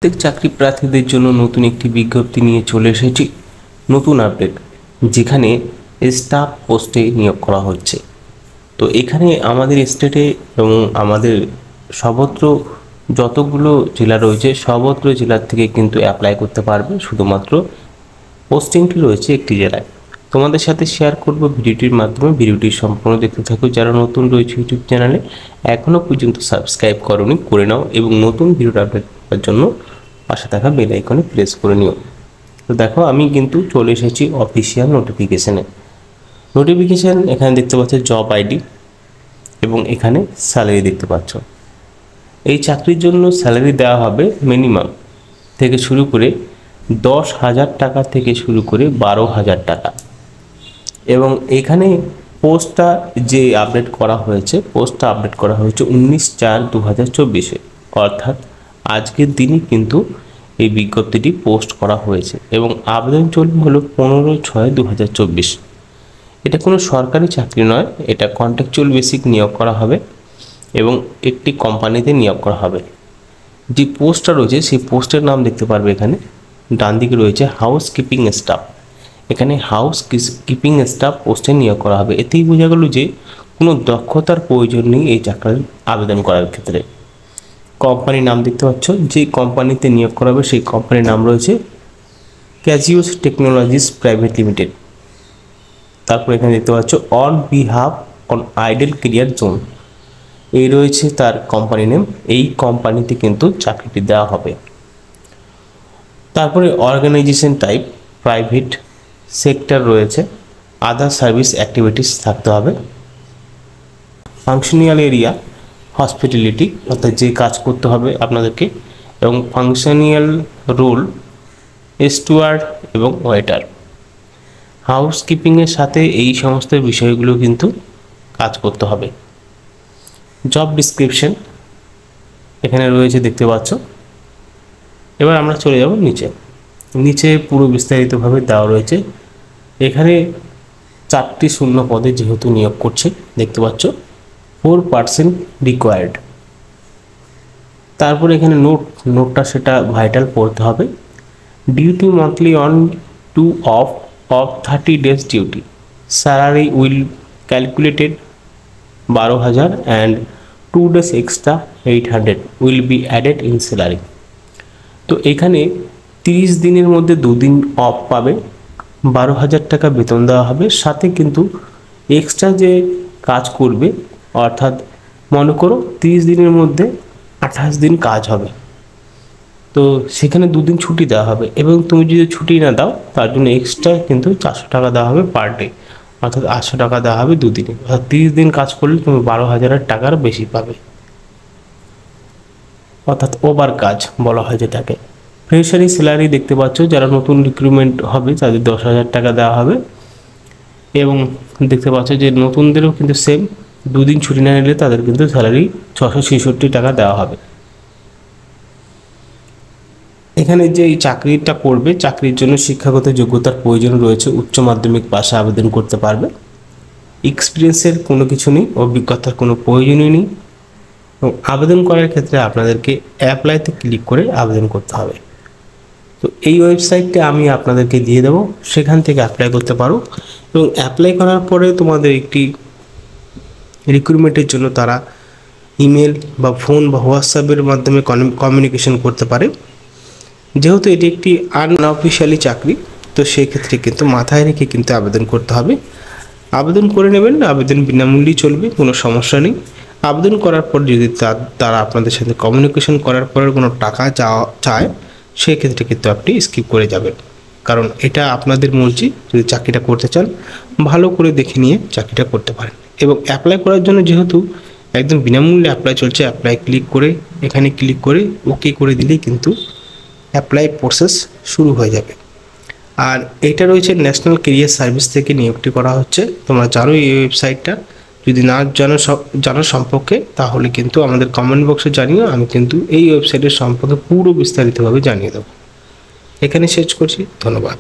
প্রত্যেক চাকরি প্রার্থীদের জন্য নতুন একটি বিজ্ঞপ্তি নিয়ে চলে এসেছি। নতুন আপডেট, যেখানে স্টাফ পোস্টে নিয়োগ করা হচ্ছে। তো এখানে আমাদের স্টেটে এবং আমাদের সর্বত্র যতগুলো জেলা রয়েছে সর্বত্র জেলার থেকে কিন্তু অ্যাপ্লাই করতে পারবে। শুধুমাত্র পোস্টিংটি রয়েছে একটি জেলায়। তোমাদের সাথে শেয়ার করব ভিডিওটির মাধ্যমে। ভিডিওটি সম্পূর্ণ দেখতে থাকো। যারা নতুন রয়েছে ইউটিউব চ্যানেলে এখনও পর্যন্ত সাবস্ক্রাইব করোনি, করে নাও এবং নতুন ভিডিওটা আপডেট করার জন্য পাশে থাকা বেল আইকনে প্রেস করে নিও। তো দেখো, আমি কিন্তু চলে এসেছি অফিসিয়াল নোটিফিকেশানে। নোটিফিকেশান এখানে দেখতে পাচ্ছ জব আইডি এবং এখানে স্যালারি দেখতে পাচ্ছ। এই চাকরির জন্য স্যালারি দেওয়া হবে মিনিমাম থেকে শুরু করে 10,000 টাকা থেকে শুরু করে 12,000 টাকা। এবং এখানে পোস্টটা যে আপডেট করা হয়েছে, পোস্টটা আপডেট করা হয়েছে 19/4/2024-এ, অর্থাৎ আজকের দিনই কিন্তু এই বিজ্ঞপ্তিটি পোস্ট করা হয়েছে এবং আবেদন চলবে হলো 15/6/2024। এটা কোনো সরকারি চাকরি নয়, এটা কন্ট্রাকচুয়াল বেসিক নিয়োগ করা হবে এবং একটি কোম্পানিতে নিয়োগ করা হবে। যে পোস্টটা রয়েছে সেই পোস্টের নাম দেখতে পারবে এখানে ডান দিকে রয়েছে হাউস কিপিং স্টাফ। এখানে হাউস কিপিং স্টাফ পোস্টে নিয়োগ করা হবে। এতেই বোঝা গেল যে কোনো দক্ষতার প্রয়োজন নেই এই চাকরির আবেদন করার ক্ষেত্রে। কোম্পানির নাম দেখতে পাচ্ছ, যে কোম্পানিতে নিয়োগ করা হবে সেই কোম্পানির নাম রয়েছে ক্যাজিওস টেকনোলজিস প্রাইভেট লিমিটেড। তারপর এখানে দেখতে পাচ্ছ on behalf on idol career zone, এই রয়েছে তার কোম্পানি নেম। এই কোম্পানিতে কিন্তু চাকরিটি দেওয়া হবে। তারপরে অর্গানাইজেশন টাইপ প্রাইভেট সেক্টর রয়েছে, আদার সার্ভিস অ্যাক্টিভিটিস থাকতে হবে। ফাংশনাল এরিয়া হসপিটালিটি, অর্থাৎ যে কাজ করতে হবে আপনাদেরকে, এবং ফাংশনাল রোল স্টুয়ার্ড এবং ওয়েটার। হাউসকিপিংয়ের সাথে এই সমস্ত বিষয়গুলো কিন্তু কাজ করতে হবে। জব ডিসক্রিপশন এখানে রয়েছে দেখতে পাচ্ছ। এবার আমরা চলে যাব নিচে। নিচে পুরো বিস্তারিতভাবে দেওয়া রয়েছে। এখানে 4টি শূন্য পদে যেহেতু নিয়োগ করছে দেখতে পাচ্ছ, 4% রিকোয়ার্ড। তারপরে এখানে নোটটা সেটা ভাইটাল পড়তে হবে। Duty monthly on 2 of 30 days duty, salary will calculated 12,000 and 2 days extra 800 will be added in salary. তো এখানে 30 দিনের মধ্যে 2 দিন অফ পাবে, 12,000 টাকা বেতন দেওয়া হবে। সাথে কিন্তু এক্সট্রা যে কাজ করবে, অর্থাৎ মনে করো 30 দিনের মধ্যে 28 দিন কাজ হবে, তো সেখানে 2 দিন ছুটি দেওয়া হবে। এবং তুমি যদি ছুটি না দাও তার জন্য এক্সট্রা কিন্তু 400 টাকা দেওয়া হবে পার ডে, অর্থাৎ 800 টাকা দেওয়া হবে 2 দিনে। অর্থাৎ 30 দিন কাজ করলে তুমি 12,000 টাকার বেশি পাবে, অর্থাৎ ওভার কাজ বলা হয় যেটাকে। ফ্রেশারি স্যালারি দেখতে পাচ্ছ, যারা নতুন রিক্রুটমেন্ট হবে তাদের 10,000 টাকা দেওয়া হবে। এবং দেখতে পাচ্ছ যে নতুনদেরও কিন্তু সেম, 2 দিন ছুটি না নিলে তাদের কিন্তু স্যালারি 666 টাকা দেওয়া হবে। এখানে যে এই চাকরিটা করবে, চাকরির জন্য শিক্ষাগত যোগ্যতার প্রয়োজন রয়েছে। উচ্চ মাধ্যমিক পাশে আবেদন করতে পারবে। এক্সপিরিয়েন্সের কোনো কিছু নেই, অভিজ্ঞতার কোনো প্রয়োজনই নেই। এবং আবেদন করার ক্ষেত্রে আপনাদেরকে অ্যাপ্লাইতে ক্লিক করে আবেদন করতে হবে। তো এই ওয়েবসাইটটা আমি আপনাদেরকে দিয়ে দেবো, সেখান থেকে অ্যাপ্লাই করতে পারো। এবং অ্যাপ্লাই করার পরে তোমাদের একটি রিক্রুটমেন্টের জন্য তারা ইমেল বা ফোন বা হোয়াটসঅ্যাপের মাধ্যমে কমিউনিকেশন করতে পারে। যেহেতু এটি একটি আনঅফিশিয়ালি চাকরি, তো সেক্ষেত্রে কিন্তু মাথায় রেখে কিন্তু আবেদন করতে হবে। আবেদন করে নেবেন, আবেদন বিনামূল্যেই চলবে, কোনো সমস্যা নেই। আবেদন করার পর যদি তারা আপনাদের সাথে কমিউনিকেশন করার পরে কোনো টাকা চায়, সেক্ষেত্রে কিন্তু আপনি স্কিপ করে যাবেন। কারণ এটা আপনাদের মর্জি, যদি চাকরিটা করতে চান ভালো করে দেখে নিয়ে চাকরিটা করতে পারেন। এবং অ্যাপ্লাই করার জন্য যেহেতু একদম বিনামূল্যে অ্যাপ্লাই চলছে, অ্যাপ্লাই ক্লিক করে এখানে ক্লিক করে ওকে করে দিলেই কিন্তু অ্যাপ্লাই প্রসেস শুরু হয়ে যাবে। আর এটা রয়েছে ন্যাশনাল কেরিয়ার সার্ভিস থেকে নিয়োগটি করা হচ্ছে। তোমরা জানো এই ওয়েবসাইটটা, যদি না জানো সম্পর্কে তাহলে কিন্তু আমাদের কমেন্ট বক্সে জানিও, আমি কিন্তু এই ওয়েবসাইটের সম্পর্কে পুরো বিস্তারিতভাবে জানিয়ে দেবো। এখানে শেষ করছি, ধন্যবাদ।